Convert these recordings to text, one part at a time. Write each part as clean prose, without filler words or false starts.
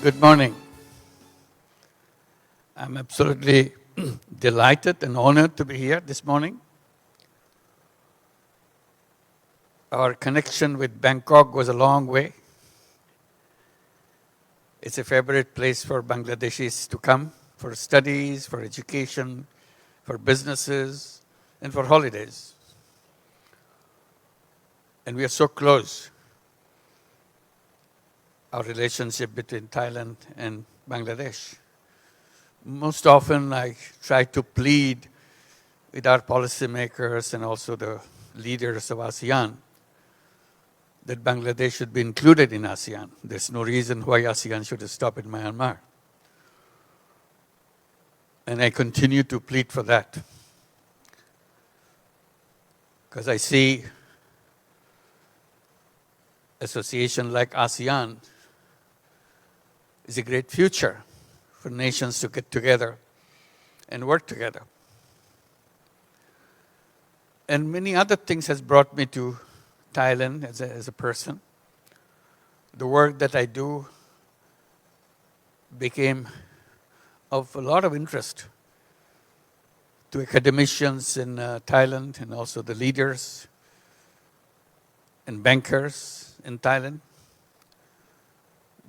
Good morning. I'm absolutely delighted and honored to be here this morning. Our connection with Bangkok goes a long way. It's a favorite place for Bangladeshis to come for studies, for education, for businesses, and for holidays. And we are so close. Our relationship between Thailand and Bangladesh. Most often I try to plead with our policymakers and also the leaders of ASEAN that Bangladesh should be included in ASEAN. There's no reason why ASEAN should stop in Myanmar. And I continue to plead for that. Because I see association like ASEAN is a great future for nations to get together and work together. And many other things has brought me to Thailand as a person. The work that I do became of a lot of interest to academicians in Thailand and also the leaders and bankers in Thailand.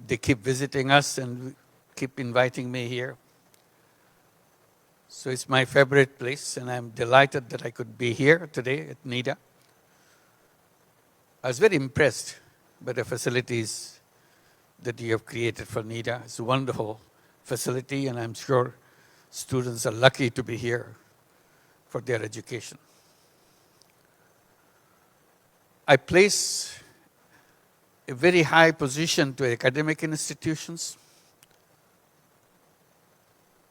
They keep visiting us and keep inviting me here. So it's my favorite place, and I'm delighted that I could be here today at NIDA. I was very impressed by the facilities that you have created for NIDA. It's a wonderful facility, and I'm sure students are lucky to be here for their education. I place a very high position to academic institutions.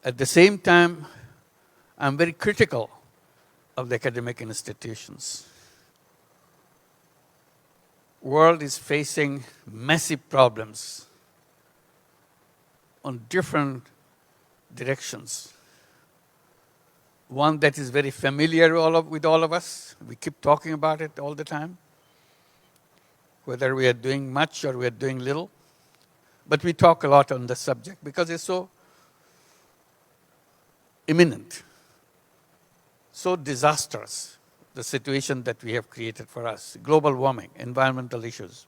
At the same time, I'm very critical of the academic institutions. World is facing massive problems on different directions. One that is very familiar with all of us. We keep talking about it all the time. Whether we are doing much or we are doing little. But we talk a lot on the subject because it's so imminent, so disastrous, the situation that we have created for us. Global warming, environmental issues.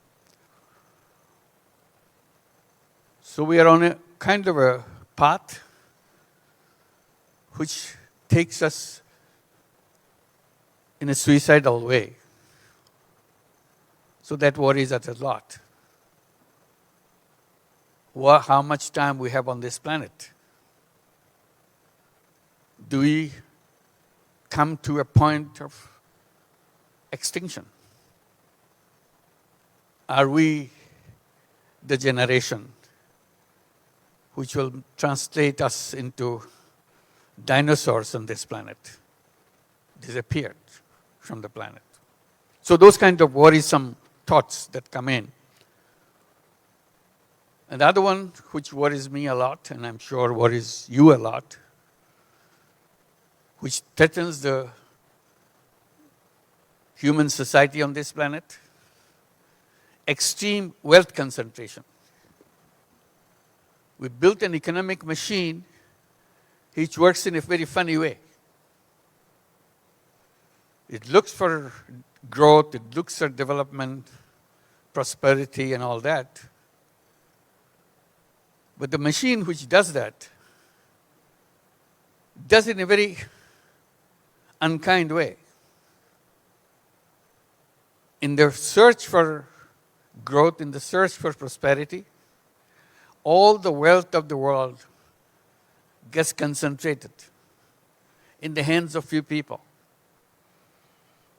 So we are on a kind of a path which takes us in a suicidal way. So that worries us a lot. How much time we have on this planet? Do we come to a point of extinction? Are we the generation which will translate us into dinosaurs on this planet, disappeared from the planet? So those kind of worrisome thoughts that come in. And the other one which worries me a lot, and I'm sure worries you a lot, which threatens the human society on this planet, extreme wealth concentration. We built an economic machine which works in a very funny way. It looks for growth, it looks for development, prosperity and all that. But the machine which does that does it in a very unkind way. In the search for growth, in the search for prosperity, all the wealth of the world gets concentrated in the hands of few people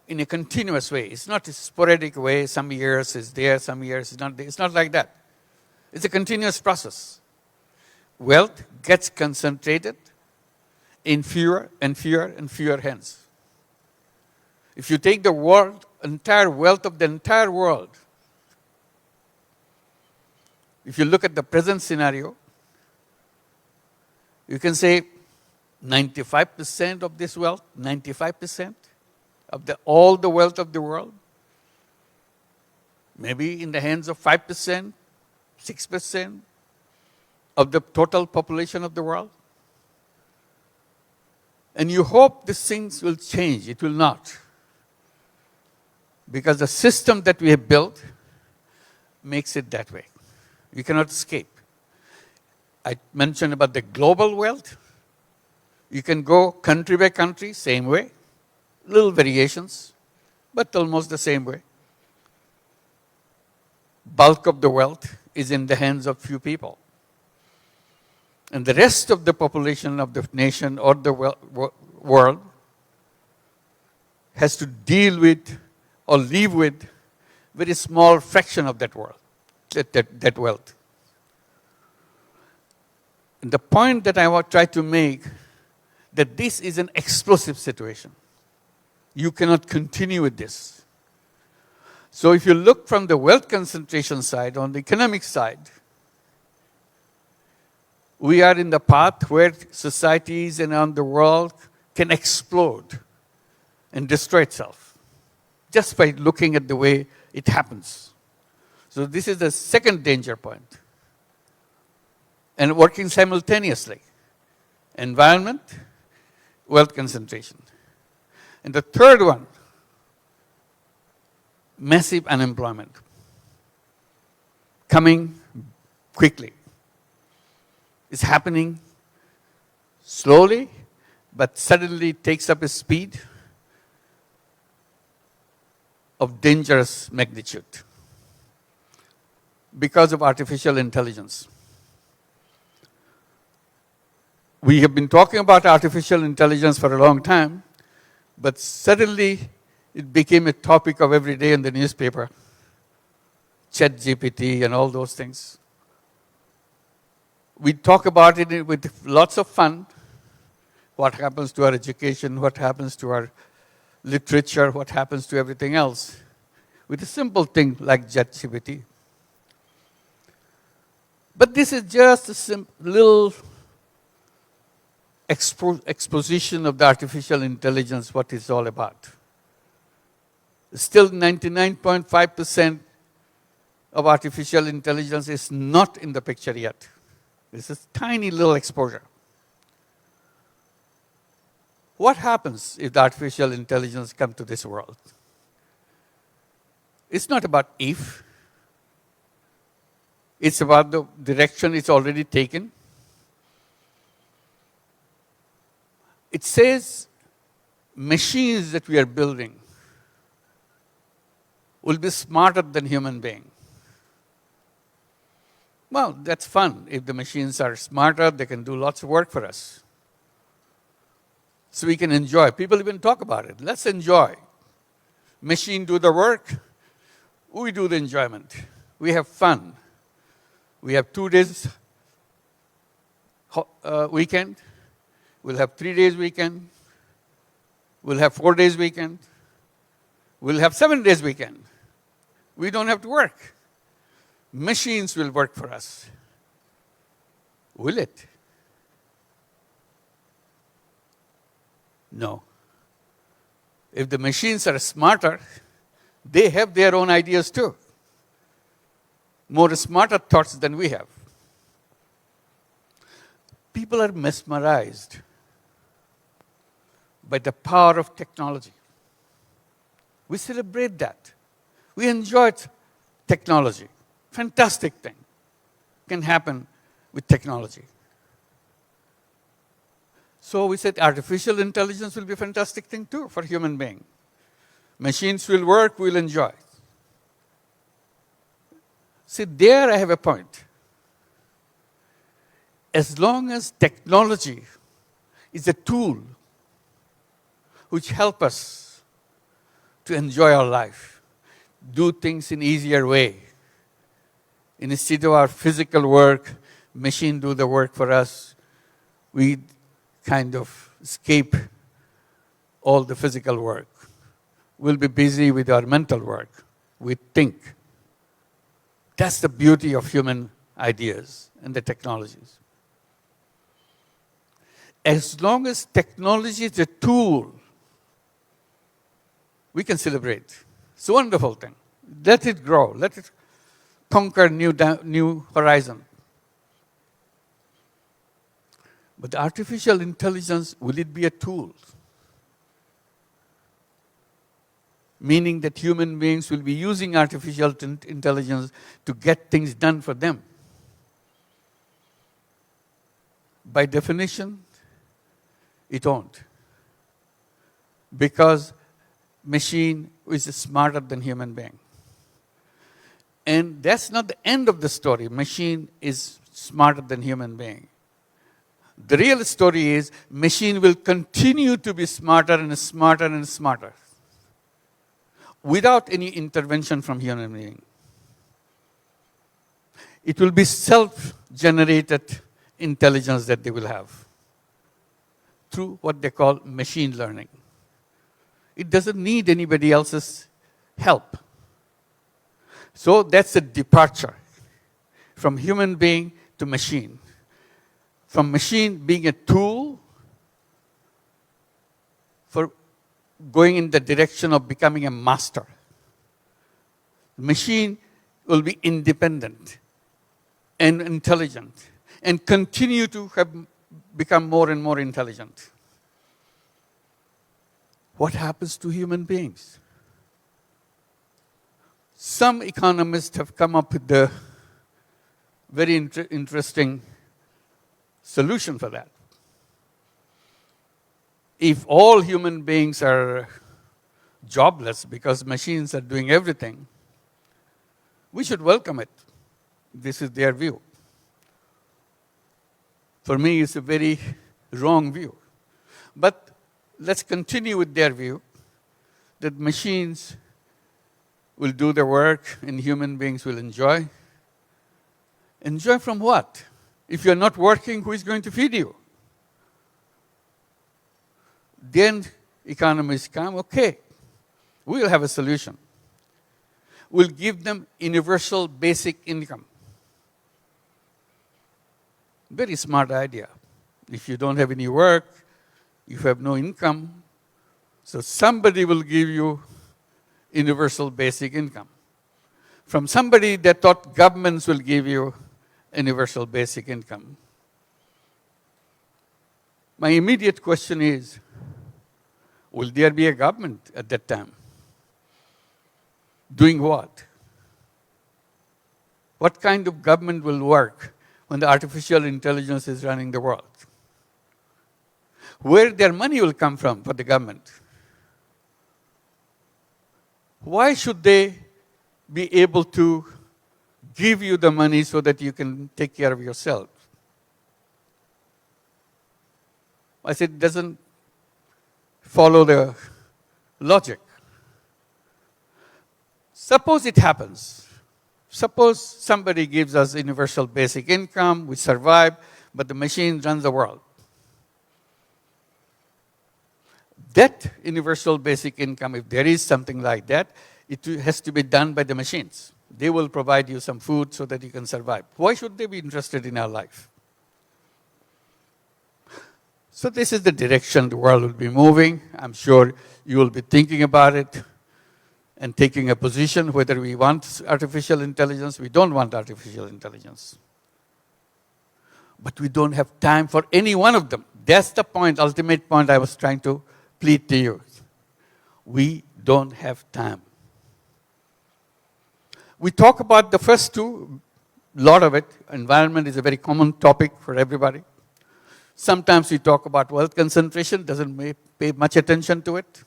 in a continuous way. It's not a sporadic way. Some years it's there, some years it's not there. It's not like that. It's a continuous process. Wealth gets concentrated in fewer and fewer and fewer hands. If you take the world, entire wealth of the entire world, if you look at the present scenario, you can say 95% of this wealth, 95% of all the wealth of the world, maybe in the hands of 5%, 6%, of the total population of the world. And you hope these things will change. It will not. Because the system that we have built makes it that way. You cannot escape. I mentioned about the global wealth. You can go country by country, same way. Little variations, but almost the same way. Bulk of the wealth is in the hands of few people. And the rest of the population of the nation or the world has to deal with or live with very small fraction of that world, that wealth. And the point that I will try to make, that this is an explosive situation. You cannot continue with this. So if you look from the wealth concentration side, on the economic side, we are in the path where societies around the world can explode and destroy itself just by looking at the way it happens. So this is the second danger point. And working simultaneously. Environment, wealth concentration. And the third one, massive unemployment. Coming quickly. It's happening slowly, but suddenly takes up a speed of dangerous magnitude because of artificial intelligence. We have been talking about artificial intelligence for a long time, but suddenly it became a topic of every day in the newspaper. ChatGPT and all those things. We talk about it with lots of fun. What happens to our education, what happens to our literature, what happens to everything else. With a simple thing like ChatGPT. But this is just a little exposition of the artificial intelligence, what it's all about. Still 99.5% of artificial intelligence is not in the picture yet. This is tiny little exposure. What happens if the artificial intelligence comes to this world? It's not about if. It's about the direction it's already taken. It says machines that we are building will be smarter than human beings. Well, that's fun. If the machines are smarter, they can do lots of work for us. So we can enjoy. People even talk about it. Let's enjoy. Machine do the work. We do the enjoyment. We have fun. We have 2 days weekend. We'll have 3 days weekend. We'll have 4 days weekend. We'll have 7 days weekend. We don't have to work. Machines will work for us. Will it? No. If the machines are smarter, they have their own ideas too. More smarter thoughts than we have. People are mesmerized by the power of technology. We celebrate that. We enjoy technology. Fantastic thing can happen with technology. So we said artificial intelligence will be a fantastic thing too for human being. Machines will work, we'll enjoy. See, there I have a point. As long as technology is a tool which helps us to enjoy our life, do things in easier way. Instead of our physical work, machine do the work for us. We kind of escape all the physical work. We'll be busy with our mental work. We think. That's the beauty of human ideas and the technologies. As long as technology is a tool, we can celebrate. It's a wonderful thing. Let it grow. Let it conquer new horizon. But the artificial intelligence, will it be a tool? Meaning that human beings will be using artificial intelligence to get things done for them. By definition, it won't. Because machine is smarter than human being. And that's not the end of the story. Machine is smarter than human being. The real story is machine will continue to be smarter and smarter and smarter without any intervention from human being. It will be self-generated intelligence that they will have through what they call machine learning. It doesn't need anybody else's help. So that's a departure from human being to machine. From machine being a tool for going in the direction of becoming a master. Machine will be independent and intelligent and continue to become more and more intelligent. What happens to human beings? Some economists have come up with the very interesting solution for that. If all human beings are jobless because machines are doing everything, we should welcome it. This is their view. For me, it's a very wrong view. But let's continue with their view that machines will do the work and human beings will enjoy. Enjoy from what? If you're not working, who is going to feed you? Then economists come, okay, we'll have a solution. We'll give them universal basic income. Very smart idea. If you don't have any work, you have no income, so somebody will give you universal basic income. From somebody that thought governments will give you universal basic income. My immediate question is, will there be a government at that time? Doing what? What kind of government will work when the artificial intelligence is running the world? Where their money will come from for the government? Why should they be able to give you the money so that you can take care of yourself? I said, it doesn't follow the logic. Suppose it happens. Suppose somebody gives us universal basic income, we survive, but the machine runs the world. That universal basic income, if there is something like that, it has to be done by the machines. They will provide you some food so that you can survive. Why should they be interested in our life? So this is the direction the world will be moving. I'm sure you will be thinking about it and taking a position whether we want artificial intelligence, we don't want artificial intelligence. But we don't have time for any one of them. That's the point, ultimate point I was trying to plead to you. We don't have time. We talk about the first two, a lot of it. Environment is a very common topic for everybody. Sometimes we talk about wealth concentration, doesn't pay much attention to it.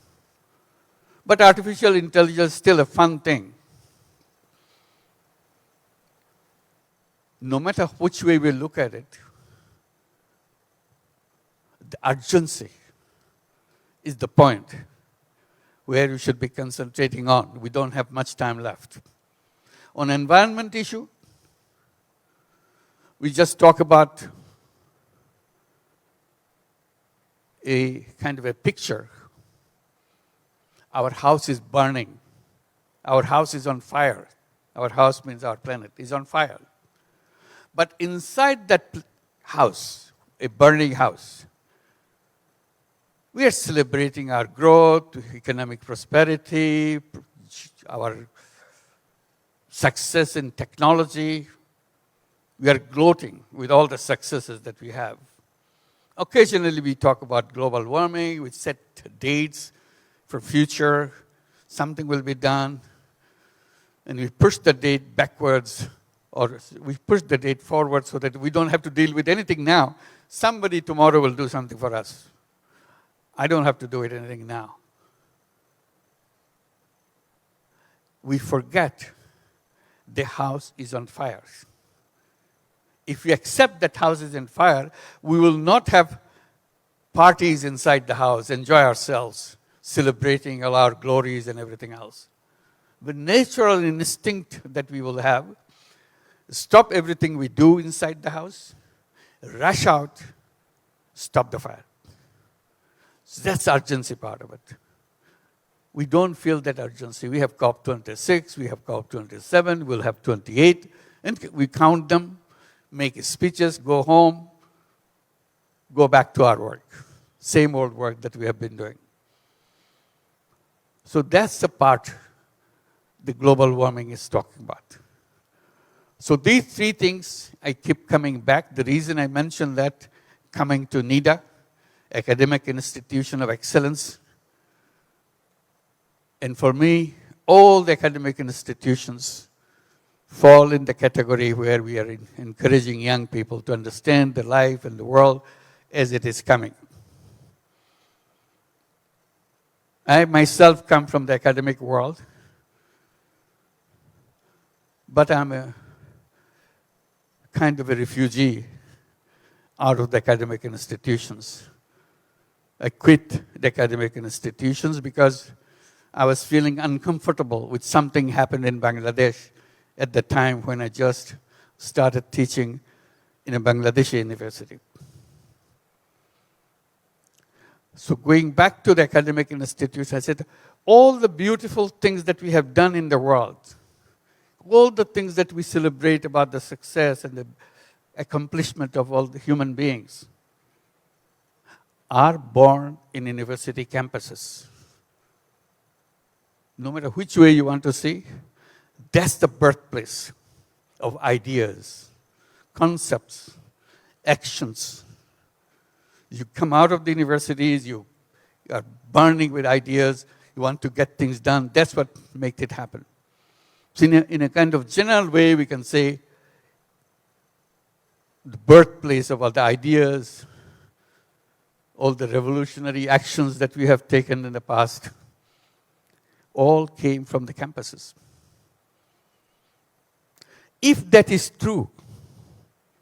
But artificial intelligence is still a fun thing. No matter which way we look at it, the urgency is the point where we should be concentrating on. We don't have much time left. On environment issue, we just talk about a kind of a picture. Our house is burning. Our house is on fire. Our house means our planet is on fire. But inside that house, a burning house, we are celebrating our growth, economic prosperity, our success in technology. We are gloating with all the successes that we have. occasionally we talk about global warming, we set dates for future, something will be done, and we push the date backwards, or we push the date forward so that we don't have to deal with anything now. Somebody tomorrow will do something for us. I don't have to do anything now. We forget the house is on fire. If we accept that house is on fire, we will not have parties inside the house, enjoy ourselves, celebrating all our glories and everything else. The natural instinct that we will have, stop everything we do inside the house, rush out, stop the fire. So that's the urgency part of it. We don't feel that urgency. We have COP26, we have COP27, we'll have 28, and we count them, make speeches, go home, go back to our work. Same old work that we have been doing. So that's the part the global warming is talking about. So these three things, I keep coming back. The reason I mentioned that, coming to NIDA, Academic Institution of Excellence. And for me, all the academic institutions fall in the category where we are encouraging young people to understand the life and the world as it is coming. I myself come from the academic world, but I'm a kind of a refugee out of the academic institutions. I quit the academic institutions because I was feeling uncomfortable with something happened in Bangladesh at the time when I just started teaching in a Bangladeshi university. So going back to the academic institutes, I said, all the beautiful things that we have done in the world, all the things that we celebrate about the success and the accomplishment of all the human beings are born in university campuses. No matter which way you want to see, that's the birthplace of ideas, concepts, actions. You come out of the universities, you are burning with ideas, you want to get things done. That's what makes it happen. So in a kind of general way, we can say the birthplace of all the ideas, all the revolutionary actions that we have taken in the past, all came from the campuses. If that is true,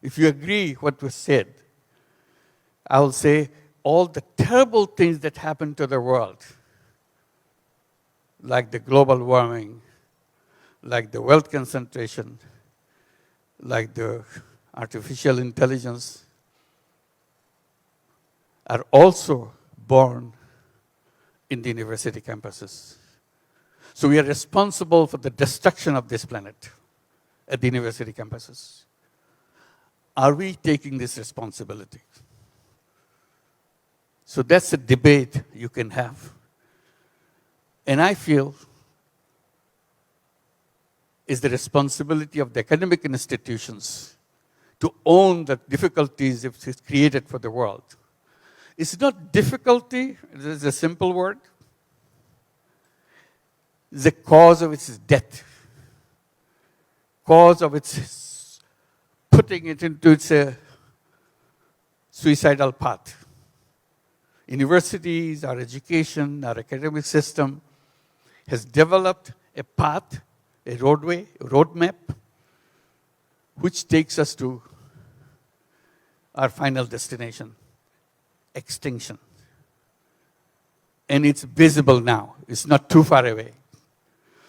if you agree what was said, I will say all the terrible things that happened to the world, like the global warming, like the wealth concentration, like the artificial intelligence, are also born in the university campuses. So we are responsible for the destruction of this planet at the university campuses. Are we taking this responsibility? So that's a debate you can have. And I feel it's the responsibility of the academic institutions to own the difficulties it has created for the world. It's not difficulty, it is a simple word. The cause of its death, cause of its putting it into its suicidal path. Universities, our education, our academic system has developed a path, a roadway, a roadmap, which takes us to our final destination, extinction. And it's visible now. It's not too far away.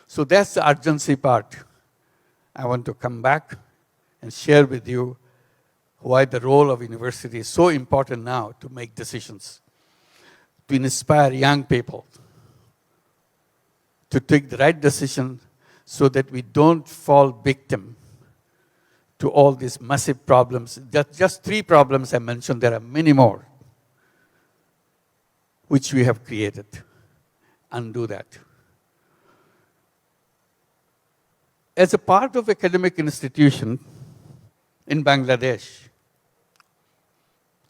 So that's the urgency part. I want to come back and share with you why the role of university is so important now to make decisions, to inspire young people to take the right decision so that we don't fall victim to all these massive problems. Just three problems I mentioned, there are many more which we have created. Undo that. As a part of academic institution in Bangladesh,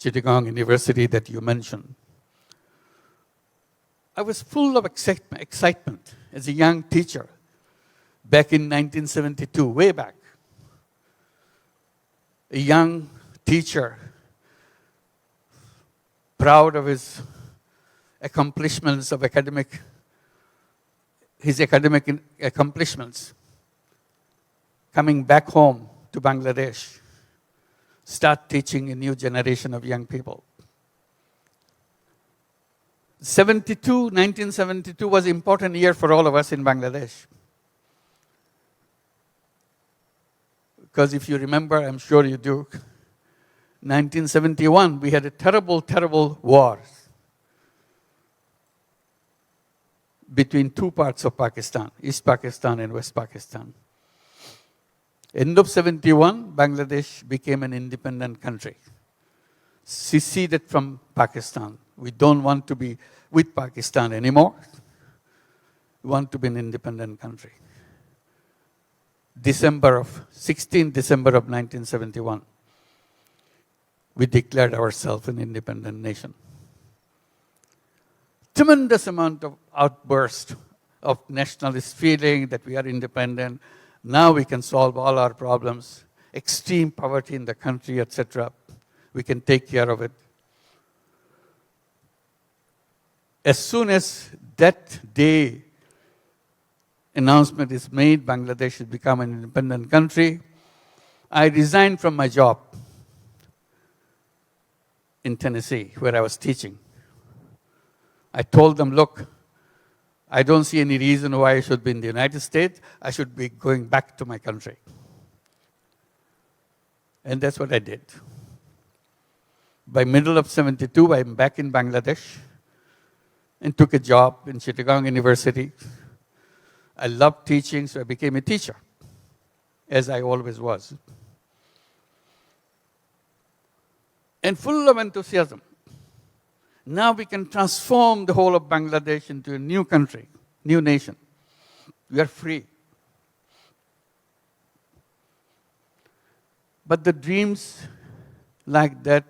Chittagong University that you mentioned. I was full of excitement as a young teacher back in 1972, way back. A young teacher, proud of his accomplishments of his academic accomplishments, coming back home to Bangladesh, start teaching a new generation of young people. 1972 was an important year for all of us in Bangladesh. Because if you remember, I'm sure you do, 1971, we had a terrible, terrible war between two parts of Pakistan, East Pakistan and West Pakistan. End of 71, Bangladesh became an independent country, seceded from Pakistan. We don't want to be with Pakistan anymore. We want to be an independent country. 16 December of 1971, we declared ourselves an independent nation. Tremendous amount of outburst of nationalist feeling that we are independent. Now we can solve all our problems. Extreme poverty in the country, etc. We can take care of it. As soon as that day announcement is made, Bangladesh has become an independent country, I resigned from my job in Tennessee, where I was teaching. I told them, look, I don't see any reason why I should be in the United States. I should be going back to my country. And that's what I did. By middle of 72, I'm back in Bangladesh and took a job in Chittagong University. I loved teaching, so I became a teacher, as I always was. And full of enthusiasm. Now we can transform the whole of Bangladesh into a new country, new nation. We are free. But the dreams like that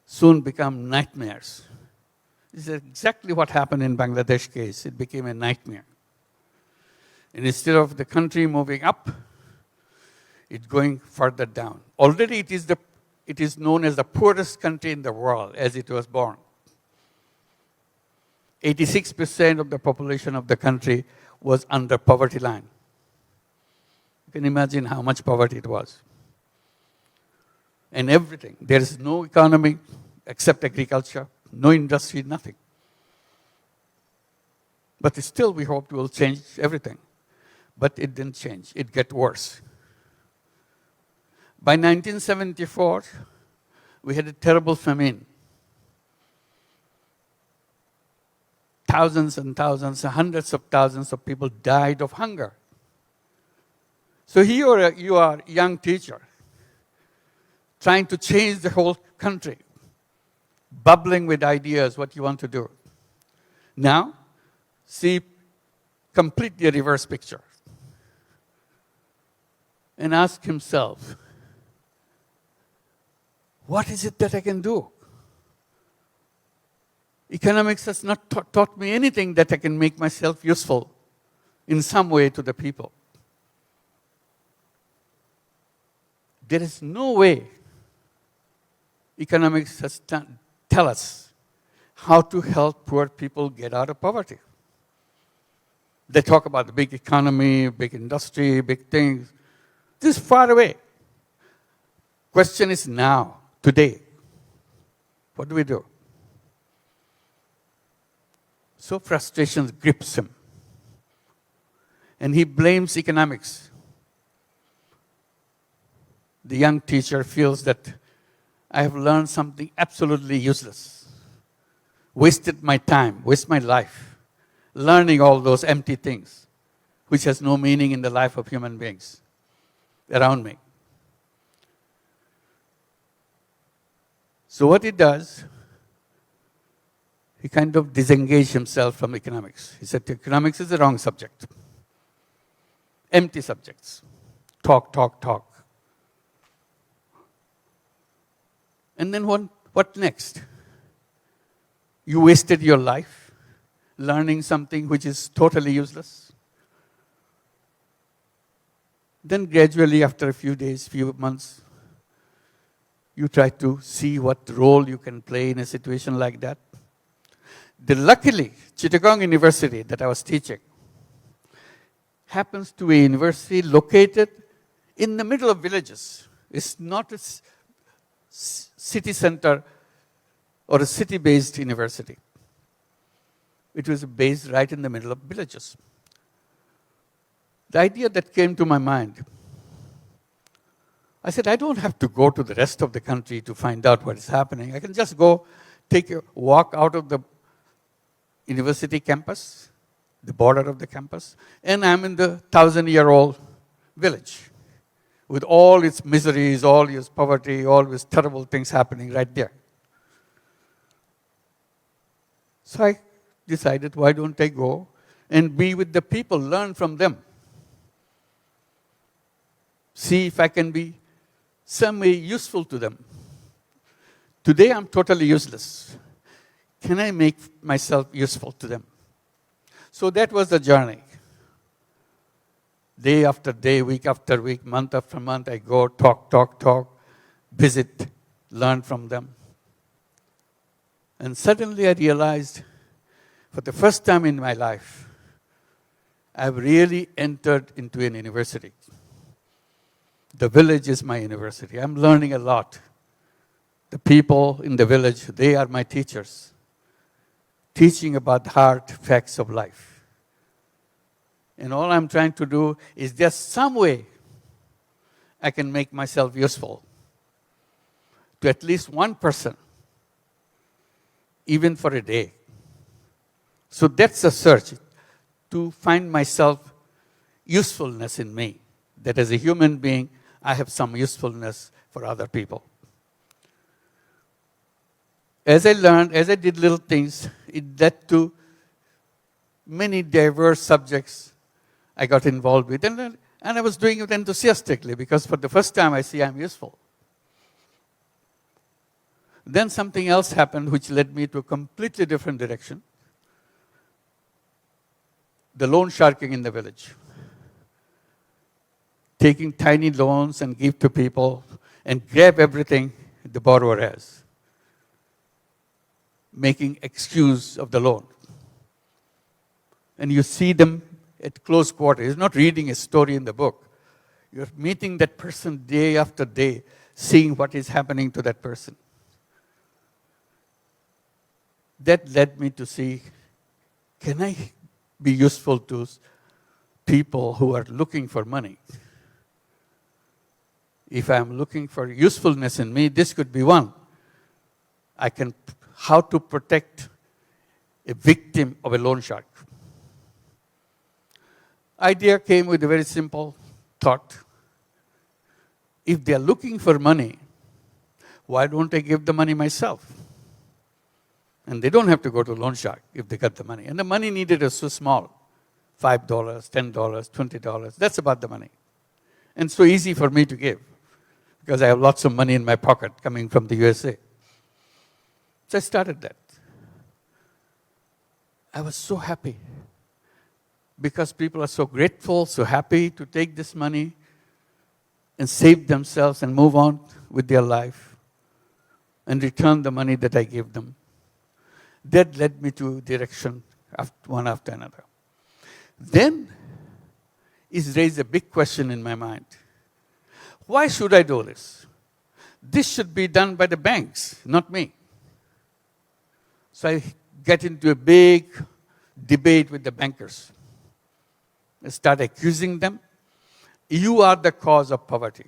soon become nightmares. This is exactly what happened in Bangladesh case. It became a nightmare. And instead of the country moving up, it's going further down. Already it is known as the poorest country in the world as it was born. 86% of the population of the country was under poverty line. You can imagine how much poverty it was. And everything. There is no economy except agriculture, no industry, nothing. But still we hoped we will change everything. But it didn't change. It got worse. By 1974, we had a terrible famine. Thousands and thousands, hundreds of thousands of people died of hunger. So here you are a young teacher, trying to change the whole country, bubbling with ideas what you want to do. Now, see completely a reverse picture. And ask himself, what is it that I can do? Economics has not taught me anything that I can make myself useful in some way to the people. There is no way economics has tell us how to help poor people get out of poverty. They talk about the big economy, big industry, big things. This is far away. Question is now, today. What do we do? So frustration grips him. And he blames economics. The young teacher feels that I have learned something absolutely useless. Wasted my time, wasted my life, learning all those empty things, which has no meaning in the life of human beings around me. So what he does, he kind of disengaged himself from economics. He said economics is the wrong subject. Empty subjects. Talk, talk, talk. And then what next? You wasted your life learning something which is totally useless. Then gradually, after a few days, few months, you try to see what role you can play in a situation like that. Luckily, Chittagong University that I was teaching happens to be a university located in the middle of villages. It's not a city center or a city-based university. It was based right in the middle of villages. The idea that came to my mind, I said, I don't have to go to the rest of the country to find out what is happening. I can just go take a walk out of the university campus, the border of the campus, and I'm in the 1,000-year-old village with all its miseries, all its poverty, all its terrible things happening right there. So I decided, why don't I go and be with the people, learn from them. See if I can be some way useful to them. Today I'm totally useless. Can I make myself useful to them? So that was the journey. Day after day, week after week, month after month, I go talk, visit, learn from them. And suddenly I realized, for the first time in my life, I've really entered into an university. The village is my university. I'm learning a lot. The people in the village, they are my teachers, teaching about the hard facts of life. And all I'm trying to do is just some way I can make myself useful to at least one person, even for a day. So that's a search to find myself usefulness in me, that as a human being, I have some usefulness for other people. As I learned, as I did little things, it led to many diverse subjects I got involved with. And I was doing it enthusiastically because for the first time I see I'm useful. Then something else happened which led me to a completely different direction. The loan sharking in the village. Taking tiny loans and give to people and grab everything the borrower has. Making excuse of the loan. And you see them at close quarters. You're not reading a story in the book. You're meeting that person day after day, seeing what is happening to that person. That led me to see, can I be useful to people who are looking for money? If I'm looking for usefulness in me, this could be one. How to protect a victim of a loan shark. Idea came with a very simple thought. If they are looking for money, why don't I give the money myself? And they don't have to go to loan shark if they got the money. And the money needed is so small. $5, $10, $20. That's about the money. And so easy for me to give because I have lots of money in my pocket coming from the USA. So I started that. I was so happy because people are so grateful, so happy to take this money and save themselves and move on with their life and return the money that I gave them. That led me to direction one after another. Then it raised a big question in my mind. Why should I do this? This should be done by the banks, not me. So I get into a big debate with the bankers. I start accusing them. You are the cause of poverty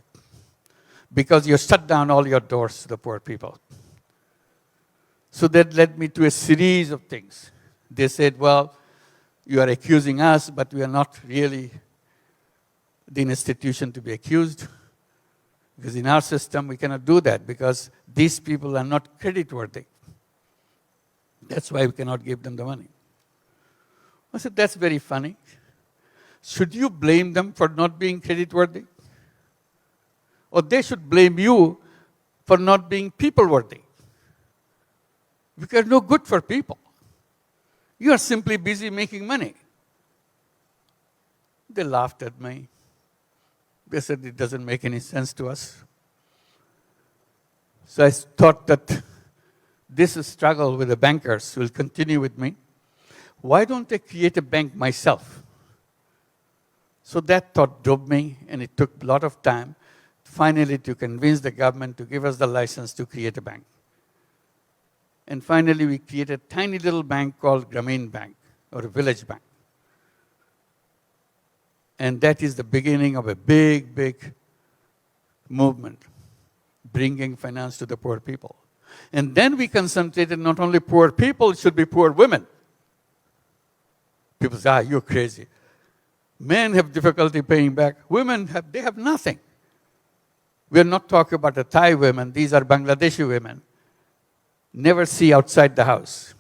because you shut down all your doors to the poor people. So that led me to a series of things. They said, well, you are accusing us, but we are not really the institution to be accused. Because in our system, we cannot do that because these people are not creditworthy. That's why we cannot give them the money. I said, that's very funny. Should you blame them for not being creditworthy? Or they should blame you for not being people-worthy. Because no good for people. You are simply busy making money. They laughed at me. They said it doesn't make any sense to us. So I thought that this struggle with the bankers will continue with me. Why don't I create a bank myself? So that thought drove me, and it took a lot of time finally to convince the government to give us the license to create a bank. And finally, we created a tiny little bank called Grameen Bank, or a village bank. And that is the beginning of a big, big movement, bringing finance to the poor people. And then we concentrated not only poor people, it should be poor women. People say, you're crazy. Men have difficulty paying back. Women have nothing. We're not talking about the Thai women. These are Bangladeshi women. Never see outside the house.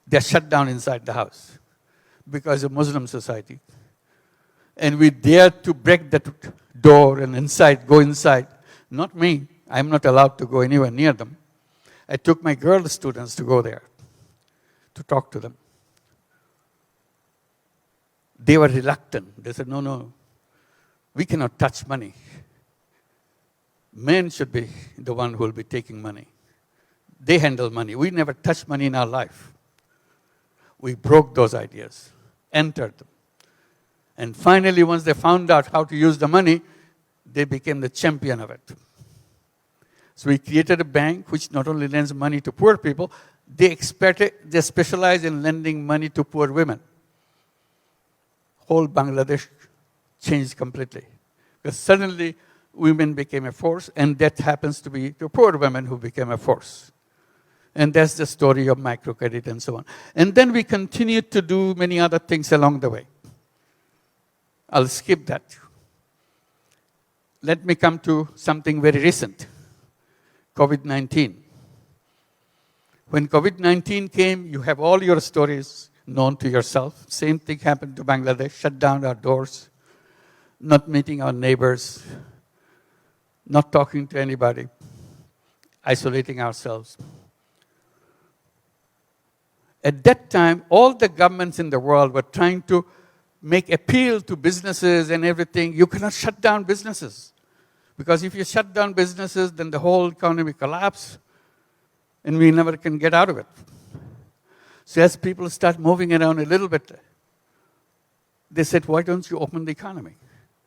They're shut down inside the house because of Muslim society. And we dared to break that door and go inside. Not me. I'm not allowed to go anywhere near them. I took my girl students to go there to talk to them. They were reluctant. They said, no, we cannot touch money. Men should be the one who will be taking money. They handle money. We never touched money in our life. We broke those ideas, entered them. And finally, once they found out how to use the money, they became the champion of it. So we created a bank which not only lends money to poor people, they specialize in lending money to poor women. Whole Bangladesh changed completely. Because suddenly, women became a force, and that happens to be the poor women who became a force. And that's the story of microcredit and so on. And then we continued to do many other things along the way. I'll skip that. Let me come to something very recent, COVID-19. When COVID-19 came, you have all your stories known to yourself. Same thing happened to Bangladesh, shut down our doors, not meeting our neighbors, not talking to anybody, isolating ourselves. At that time, all the governments in the world were trying to make appeal to businesses and everything. You cannot shut down businesses. Because if you shut down businesses, then the whole economy collapses, and we never can get out of it. So as people start moving around a little bit, they said, why don't you open the economy?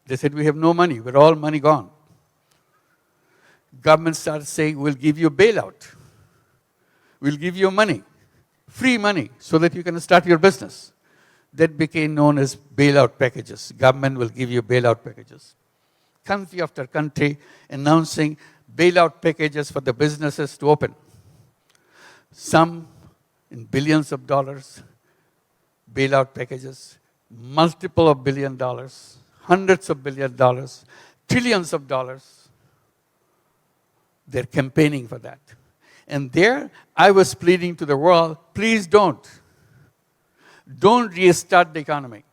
They said, we have no money. We're all money gone. Government started saying, we'll give you a bailout. We'll give you money, free money, so that you can start your business. That became known as bailout packages. Government will give you bailout packages. Country after country announcing bailout packages for the businesses to open. Some in billions of dollars, bailout packages, multiple of $1 billion, hundreds of $1 billion, trillions of dollars. They're campaigning for that. And there, I was pleading to the world, please don't. Don't restart the economy.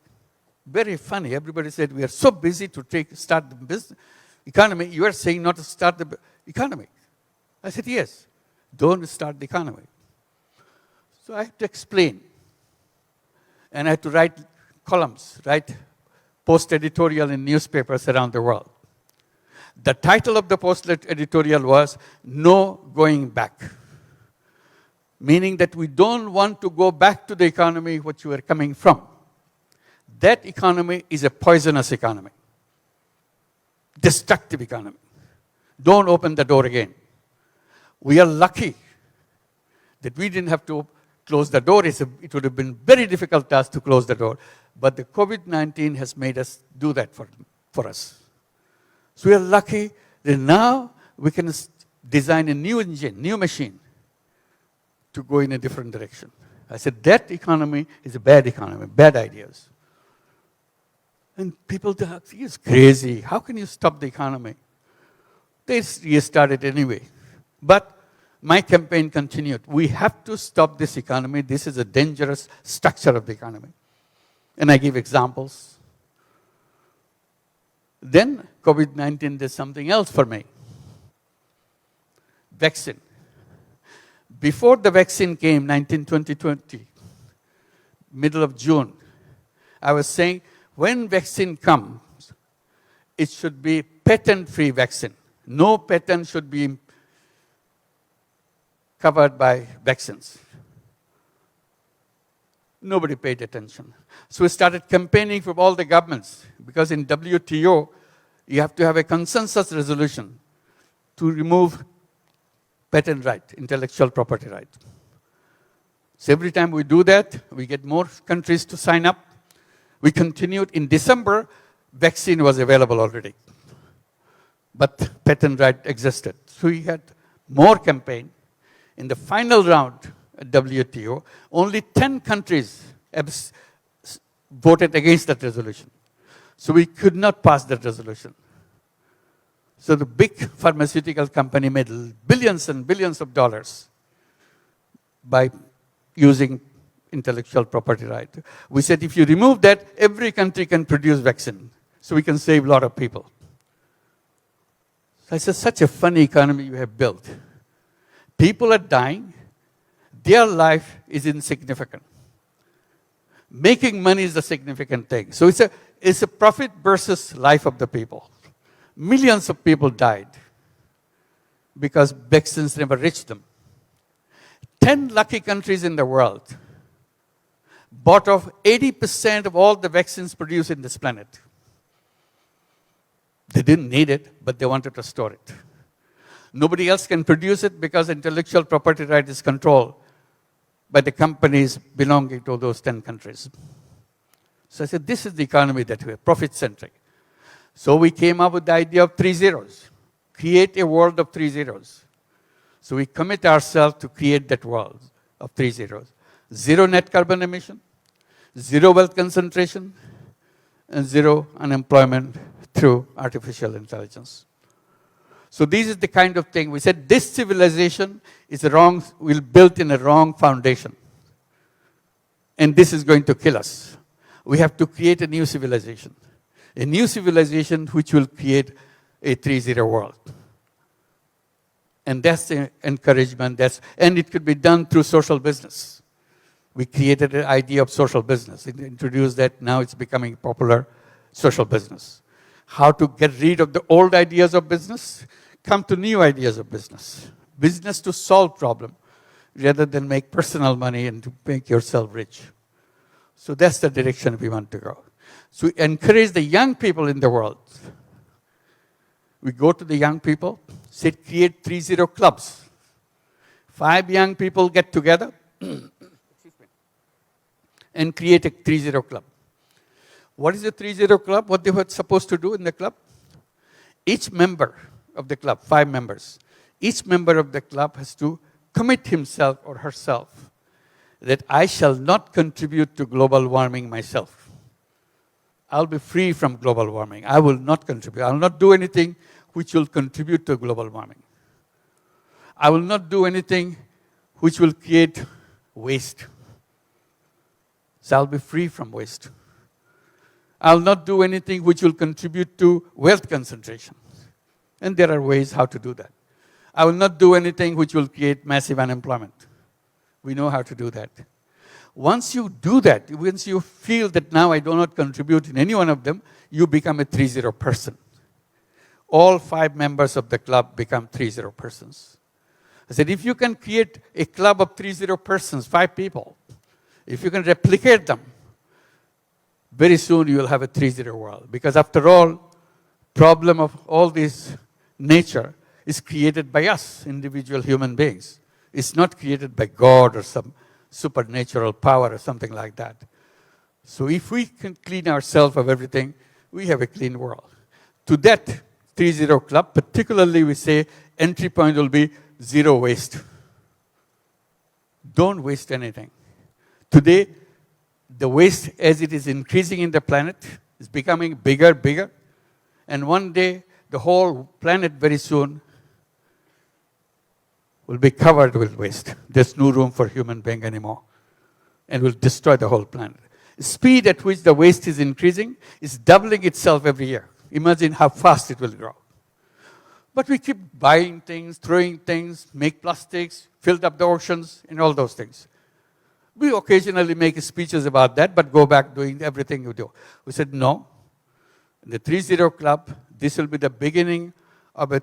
Very funny. Everybody said, we are so busy to start the business economy. You are saying not to start the economy. I said, yes. Don't start the economy. So I had to explain. And I had to write columns, write post editorial in newspapers around the world. The title of the post editorial was, No Going Back. Meaning that we don't want to go back to the economy which we are coming from. That economy is a poisonous economy. Destructive economy. Don't open the door again. We are lucky that we didn't have to close the door. It would have been very difficult task to close the door. But the COVID-19 has made us do that for us. So we are lucky that now we can design a new engine, new machine to go in a different direction. I said, that economy is a bad economy, bad ideas. And people thought, he's crazy. How can you stop the economy? They restarted anyway. But my campaign continued. We have to stop this economy. This is a dangerous structure of the economy. And I give examples. Then COVID-19 did something else for me. vaccine. Before the vaccine came, 2020, middle of June, I was saying, when vaccine comes, it should be patent-free vaccine. No patent should be covered by vaccines. Nobody paid attention. So we started campaigning from all the governments, because in WTO, you have to have a consensus resolution to remove patent right, intellectual property right. So every time we do that, we get more countries to sign up. We continued. In December, vaccine was available already, but patent right existed. So we had more campaign. In the final round at WTO, only 10 countries voted against that resolution. So we could not pass that resolution. So the big pharmaceutical company made billions and billions of dollars by using intellectual property right. We said if you remove that, every country can produce vaccine. So we can save a lot of people. So I said, such a funny economy you have built. People are dying. Their life is insignificant. Making money is the significant thing. So it's a profit versus life of the people. Millions of people died because vaccines never reached them. 10 lucky countries in the world bought off 80% of all the vaccines produced in this planet. They didn't need it, but they wanted to store it. Nobody else can produce it because intellectual property right is controlled by the companies belonging to those 10 countries. So I said, this is the economy that we have, profit-centric. So we came up with the idea of 3 zeros. Create a world of 3 zeros. So we commit ourselves to create that world of 3 zeros. 0 net carbon emission, 0 wealth concentration, and 0 unemployment through artificial intelligence. So this is the kind of thing. We said this civilization is wrong, we'll build in a wrong foundation. And this is going to kill us. We have to create a new civilization. A new civilization which will create a 3-0 world. And that's the encouragement. And it could be done through social business. We created an idea of social business. Introduced that, now it's becoming popular, social business. How to get rid of the old ideas of business, come to new ideas of business. Business to solve problem, rather than make personal money and to make yourself rich. So that's the direction we want to go. So we encourage the young people in the world. We go to the young people, say create 3-0 clubs. 5 young people get together and create a 3-0 club. What is a 3-0 club? What they were supposed to do in the club? Each member of the club, 5 members, each member of the club has to commit himself or herself that I shall not contribute to global warming myself. I'll be free from global warming. I will not contribute. I will not do anything which will contribute to global warming. I will not do anything which will create waste. So I'll be free from waste. I'll not do anything which will contribute to wealth concentration. And there are ways how to do that. I will not do anything which will create massive unemployment. We know how to do that. Once you do that, once you feel that now I do not contribute in any one of them, you become a 3-0 person. All 5 members of the club become 3-0 persons. I said, if you can create a club of 3-0 persons, 5 people, if you can replicate them, very soon you will have a 3-0 world. Because after all, problem of all this nature is created by us, individual human beings. It's not created by God or some supernatural power or something like that. So if we can clean ourselves of everything, we have a clean world. To that 3-0 club, particularly we say entry point will be 0 waste. Don't waste anything. Today, the waste as it is increasing in the planet is becoming bigger, bigger. And one day, the whole planet very soon will be covered with waste. There's no room for human being anymore. And will destroy the whole planet. The speed at which the waste is increasing is doubling itself every year. Imagine how fast it will grow. But we keep buying things, throwing things, make plastics, filled up the oceans, and all those things. We occasionally make speeches about that, but go back doing everything we do. We said, no. In the 3-0 Club, this will be the beginning of a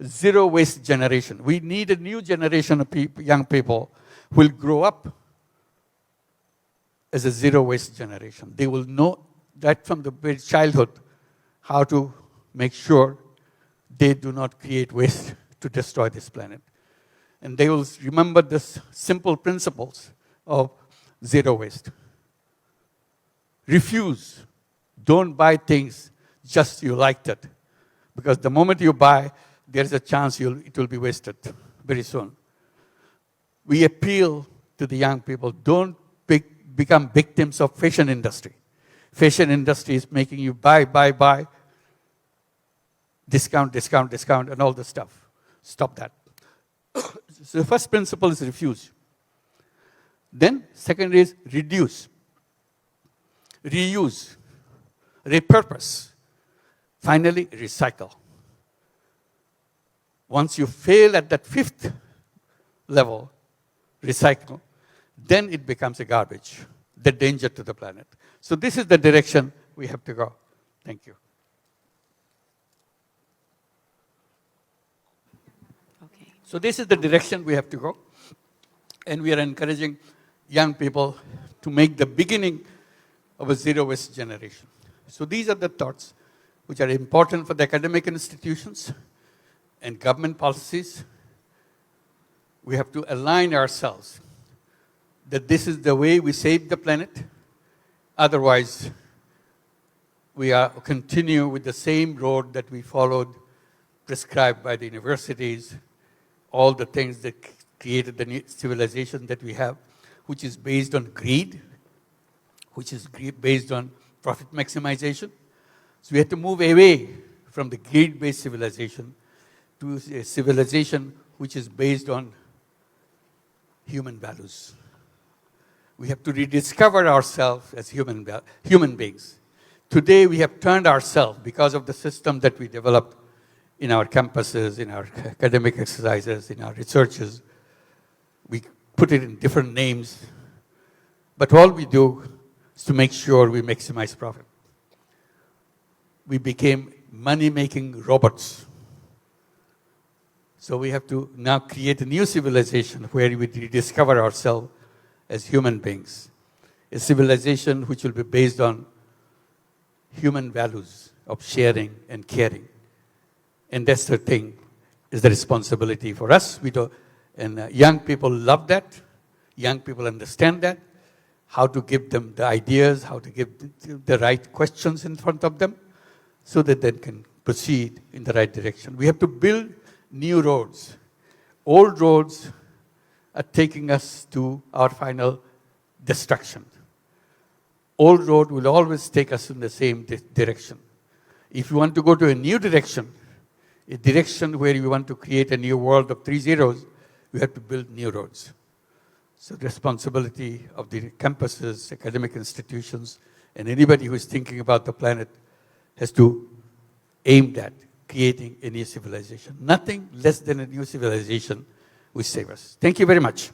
zero waste generation. We need a new generation of young people who will grow up as a zero waste generation. They will know that from the very childhood how to make sure they do not create waste to destroy this planet. And they will remember this simple principles of zero waste. Refuse. Don't buy things just you liked it. Because the moment you buy, there's a chance it will be wasted very soon. We appeal to the young people, don't become victims of fashion industry. Fashion industry is making you buy, discount, and all the stuff. Stop that. So the first principle is refuse. Then second is reduce, reuse, repurpose. Finally, recycle. Once you fail at that fifth level, recycle, then it becomes a garbage, the danger to the planet. So this is the direction we have to go. Thank you. Okay. So this is the direction we have to go. And we are encouraging young people to make the beginning of a zero waste generation. So these are the thoughts which are important for the academic institutions and government policies. We have to align ourselves that this is the way we save the planet. Otherwise, we continue with the same road that we followed, prescribed by the universities, all the things that created the civilization that we have, which is based on greed, which is based on profit maximization. So we have to move away from the greed-based civilization to a civilization which is based on human values. We have to rediscover ourselves as human beings. Today we have turned ourselves, because of the system that we developed in our campuses, in our academic exercises, in our researches, we put it in different names. But all we do is to make sure we maximize profit. We became money-making robots. So we have to now create a new civilization where we rediscover ourselves as human beings. A civilization which will be based on human values of sharing and caring. And that's the thing, is the responsibility for us. And young people love that. Young people understand that. How to give them the ideas, how to give the right questions in front of them, so that they can proceed in the right direction. We have to build new roads. Old roads are taking us to our final destruction. Old road will always take us in the same direction. If you want to go to a new direction, a direction where you want to create a new world of 3 zeros, you have to build new roads. So the responsibility of the campuses, academic institutions, and anybody who is thinking about the planet has to aim at creating a new civilization. Nothing less than a new civilization will save us. Thank you very much.